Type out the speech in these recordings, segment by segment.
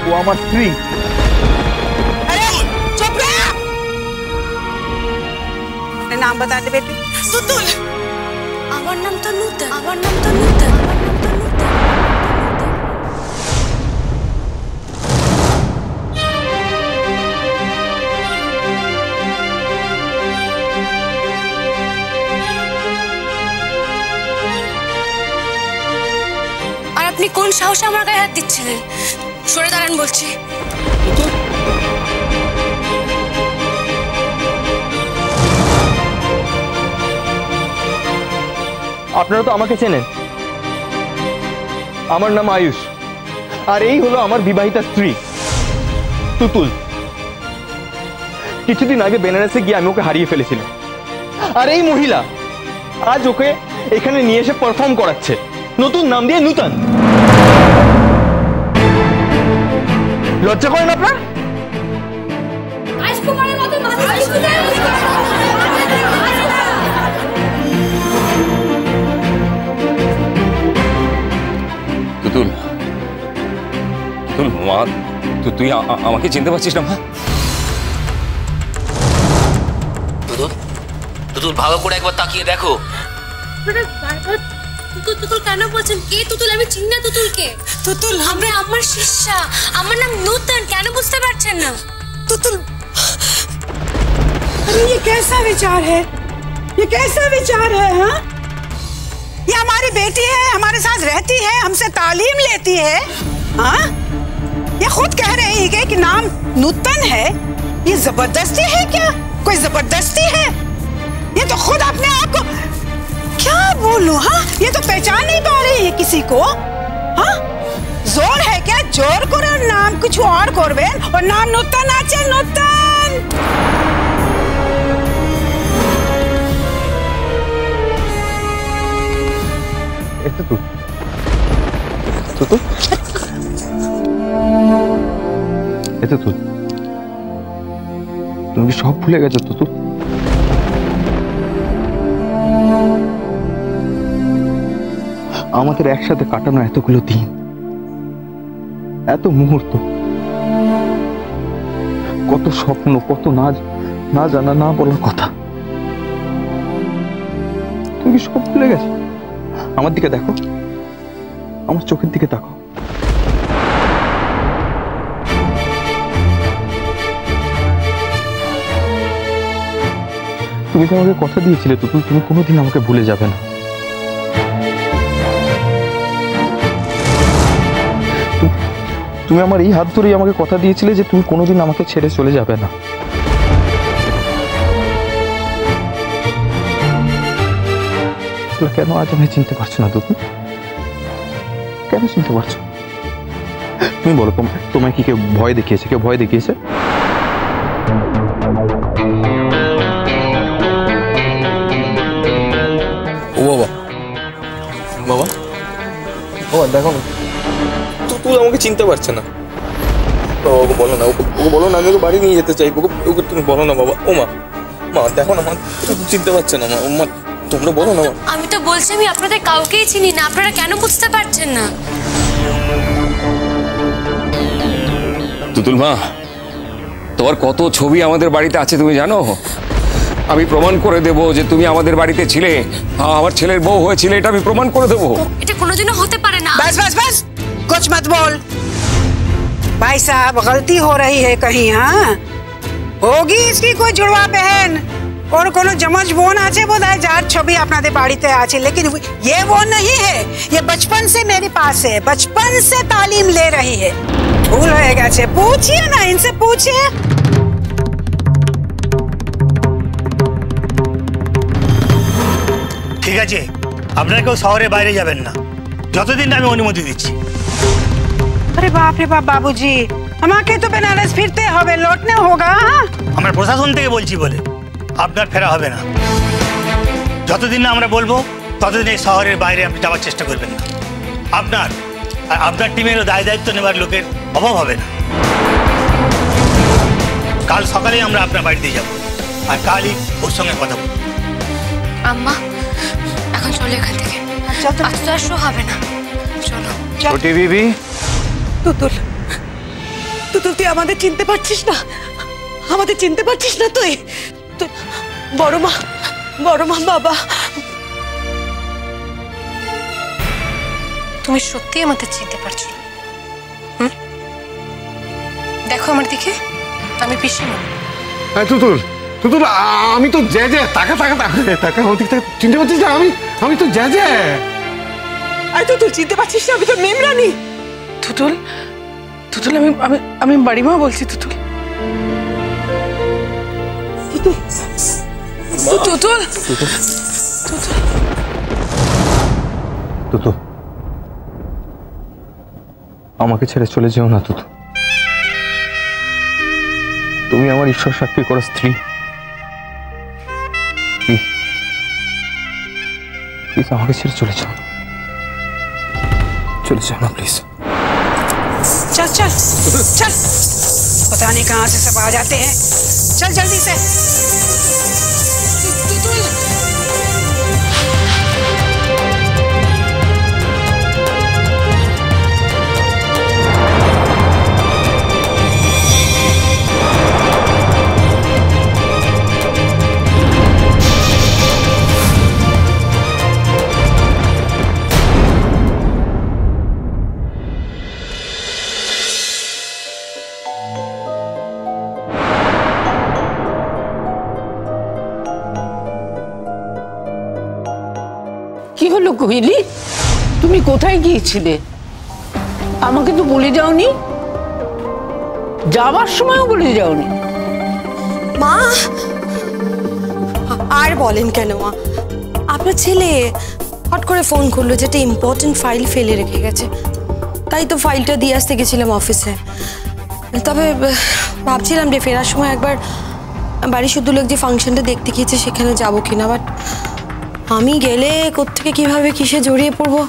ও আমার স্ত্রী। चुप रहा। नाम बता दे बेटे। तुतुल। আমার নাম তো নূতন। আমার নাম তো নূতন। আর আপনি কোন সাহসে আমার গায়ে হাত দিচ্ছিলেন? সরে দাঁড়ান বলছি। আপনারা তো আমাকে চেনেন, আমার নাম আয়ুষ, আর এই হলো আমার বিবাহিতা স্ত্রী তুতুল। কিছুদিন আগে বেনারসে গিয়ে আমি ওকে হারিয়ে ফেলেছিলাম, আর এই মহিলা আজ ওকে এখানে নিয়ে এসে পারফর্ম করাচ্ছে নতুন নাম দিয়ে নূতন। লজ্জা করেন আপনার? তুতুল, তুতুল মা, তুই আমাকে চিনতে পারছিস না মা? তুতুল, তুতুল ভালো করে একবার তাকিয়ে দেখো। তুতুল কেন বলছেন? কে তুতুল? আমি চিনি না তুতুলকে। তুতুল আমি আমার শিষ্যা, আমার নাম নূতন। কেন বুঝতে পারছেন না? तुतुल, अरे ये कैसा विचार है? ये कैसा विचार है? हाँ, ये हमारी बेटी है, हमारे साथ रहती है, हमसे तालीम लेती है। हाँ, ये खुद कह रही है कि नाम नूतन है। ये जबरदस्ती है क्या? कोई जबरदस्ती है? ये तो खुद अपने आप को क्या बोलूं? हाँ, ये तो पहचान नहीं पा रही है किसी को। हाँ, जोर है क्या? जोर करो, नाम कुछ और करबेन और नाम नूतन আছে नूतन। তুতুল, তুতুল, তুতুল, তুমি কি সব ভুলে গেছো তুতুল? আমাদের একসাথে কাটানো এতগুলো দিন, এত মুহূর্ত, কত স্বপ্ন, কত না জানা, না বলার কথা, তুমি কি সব ভুলে গেছো? আমার দিকে দেখো, আমার চোখের দিকে দেখো। তুমি তো আমাকে কথা দিয়েছিলে তুতুল, তুমি কোনোদিন আমাকে ভুলে যাবে না। তুমি আমার এই হাত ধরেই আমাকে কথা দিয়েছিলে যে তুমি কোনোদিন আমাকে ছেড়ে চলে যাবে না। কেন আজ আমি চিনতে পারছো না তুতুল? কেন চিনতে পারছো? তুমি বলো, তোমায় কি কেউ ভয় দেখিয়েছে? কেউ ভয় দেখিয়েছে? ও বাবা, বাবা, বাবা দেখো না, তুই আমাকে চিনতে পারছে না। ওকে বলো না, ওকে বলো না, আমি ওকে বাড়ি নিয়ে যেতে চাই। ওকে তুমি বলো না বাবা। ও মা, মা দেখো না, মা চিনতে পারছে না। মা তোমরা বলো না। আমি তো বলছি আমি আপনাদের কাউকেই চিনি না, আপনারা কেন বুঝতে পারছেন না? তুতুল মা, তোমার কত ছবি আমাদের বাড়িতে আছে তুমি জানো? আমি প্রমাণ করে দেব যে তুমি আমাদের বাড়িতে ছিলে, আমার ছেলের বউ হয়েছিলে, এটা আমি প্রমাণ করে দেবো। এটা কোনোদিনও হতে পারে না। बस बस बस, कुछ मत बोल। भाई साहब, गलती हो रही है कहीं। हाँ, होगी इसकी कोई जुड़वा बहन और कोनो जमज बोन आछे बोधाय जार छवि अपनादे बाड़ीते आछे, लेकिन ये वो नहीं है। ये बचपन से मेरे पास है, बचपन से तालीम ले रही है। भूल हो गेछे, पूछिए ना, इनसे पूछिए। ঠিক আছে, আপনারা কেউ শহরে বাইরে যাবেন না যতদিন আমি অনুমতি দিচ্ছি। अरे बाप रे बाप बाबूजी, আমাকে তো বেনারস ফিরতে হবে, লौटने होगा। আমরা প্রশাসন থেকে বলছি বলে আপনার ফেরা হবে না। যতদিন না আমরা বলবো ততদিন এই শহরের বাইরে আপনি যাওয়ার চেষ্টা করবেন না। আপনার আর আপনার টিমেরও দায় দায়িত্ব নেবার লোকের অভাব হবে না। কাল সকালেই আমরা আপনার বাড়িতে যাব, আর কালই ওর সঙ্গে কথা বলব। আম্মা, এখন চলে এখান থেকে। আজ তো আর শো হবে না, চলো। ছোটি বিবি, তুতুল, তুই আমাদের চিনতে পারছিস না? আমাদের চিনতে পারছিস না তুই? বড় মা বাবা, তুমি সত্যি আমাদের চিনতে পারছো না? দেখো আমার দিকে, আমি পিসিমা। তুতুল তুতুল, আমি তো জে টাকা আমার দিকে চিনতে পারছিস না? আমি তো জে। আরে তুই চিনতে পারছিস না? আমি তো মেমরানি। তুতুল আমি বাড়িমা বলছি। তুতুল আমাকে ছেড়ে চলে যেও না তুতু। তুমি আমার ঈশ্বর সাক্ষী করা স্ত্রী। প্লিজ আমাকে ছেড়ে চলে যাও না প্লিজ। चल पता नहीं कहाँ से सब आ जाते हैं। चल जल्दी से। কি হলো কোহিলি, তুমি কোথায় গিয়েছিলে? আমাকে তো বলে যাওনি, যাবার সময়ও বলে যাওনি। মা আর বলেন কেন মা, আপনার ছেলে হট করে ফোন করলো যে একটা ইম্পর্টেন্ট ফাইল ফেলে রেখে গেছে, তাই তো ফাইলটা দিয়ে আসতে গেছিলাম অফিসে। তবে ভাবছিলাম যে ফেরার সময় একবার বাড়ির শুদ্ধ লোক যে ফাংশনটা দেখতে গিয়েছে সেখানে যাবো কিনা, বাট আমি গেলে কোত্থেকে কিভাবে কিসে জড়িয়ে পড়বো,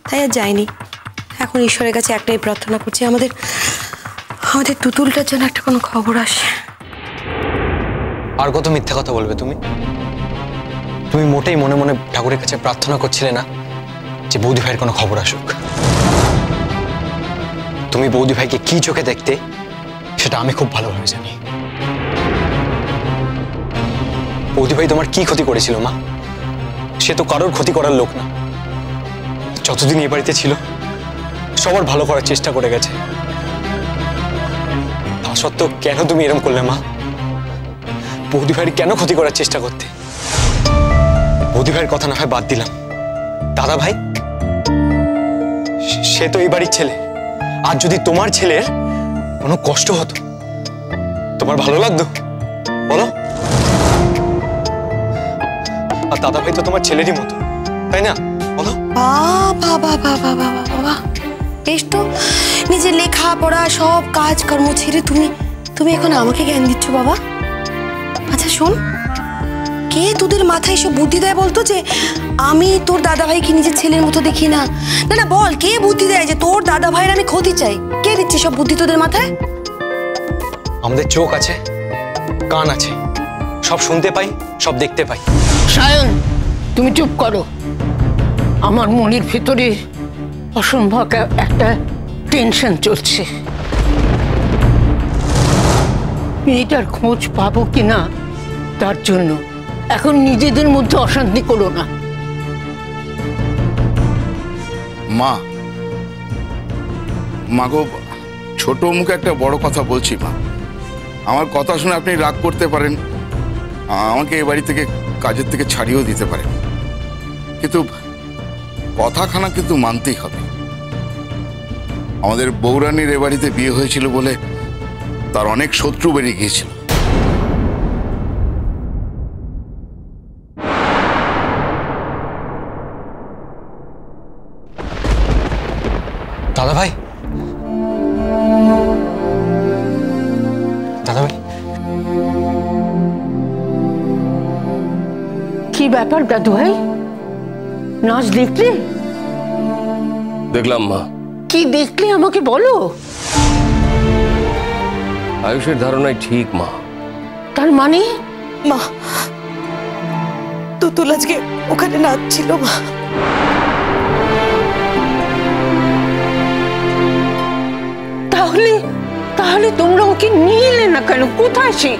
তাই আর যাইনি। এখন ঈশ্বরের কাছে একটাই প্রার্থনা করছি, আমাদের তুতুলটার জন্য একটা কোনো খবর আসে। আর কত মিথ্যা কথা বলবে তুমি? তুমি মোটেই মনে মনে ঠাকুরের কাছে প্রার্থনা করছিলে না যে বৌদি ভাইয়ের কোনো খবর আসুক। তুমি বৌদি ভাইকে কি চোখে দেখতে সেটা আমি খুব ভালোভাবে জানি। বৌদি ভাই তোমার কি ক্ষতি করেছিল মা? সে তো কারোর ক্ষতি করার লোক না। যতদিন এ বাড়িতে ছিল সবার ভালো করার চেষ্টা করে গেছে। তা সত্ত্বেও কেন তুমি এরকম করলে মা? বৌদি ভাইয়ের কেন ক্ষতি করার চেষ্টা করতে? বৌদি ভাইয়ের কথা না হয় বাদ দিলাম, দাদা ভাই সে তো এই বাড়ির ছেলে। আর যদি তোমার ছেলের কোনো কষ্ট হতো তোমার ভালো লাগতো বলো? আর দাদা ভাই তো তোমার ছেলেরই মতো, তাই না বলো? বাবা বেশ তো, নিজের লেখাপড়া সব কাজ কর্ম ছেড়ে তুমি এখন আমাকে জ্ঞান দিচ্ছ বাবা। আচ্ছা শোন, কে তোদের মাথায় এসব বুদ্ধি দেয় বলতো যে আমি তোর দাদা ভাইকে নিজের ছেলের মতো দেখি না? না বল, কে বুদ্ধি দেয় যে তোর দাদা ভাইয়ের আমি ক্ষতি চাই? কে দিচ্ছে সব বুদ্ধি তোদের মাথায়? আমাদের চোখ আছে, কান আছে, সব শুনতে পাই, সব দেখতে পাই। সায়ন, তুমি চুপ করো। আমার মনের ভিতরে অসম্ভব একটা টেনশন চলছে। মেয়েটার খোঁজ পাবো কিনা তার জন্য এখন নিজেদের মধ্যে অশান্তি করো না। মা গো, ছোট মুখে একটা বড় কথা বলছি মা। আমার কথা শুনে আপনি রাগ করতে পারেন, আমাকে এ বাড়ি থেকে কাজের থেকে ছাড়িয়েও দিতে পারেন, কিন্তু কথাখানা কিন্তু মানতেই হবে। আমাদের বৌরানীর এ বাড়িতে বিয়ে হয়েছিল বলে তার অনেক শত্রু বেরিয়ে গিয়েছিল। দাদা ভাই, দাদা ভাই, কি ব্যাপার দাদু ভাই, নাচ দেখলে? দেখলাম মা। কি দেখলে আমাকে বলো। আয়ুষের ধারণাই ঠিক মা। তার মানে? মা, তুতুল আজকে ওখানে নাচছিল মা। তাহলে তোমরা ওকে নিয়ে এলে না কেন? কোথায় সে?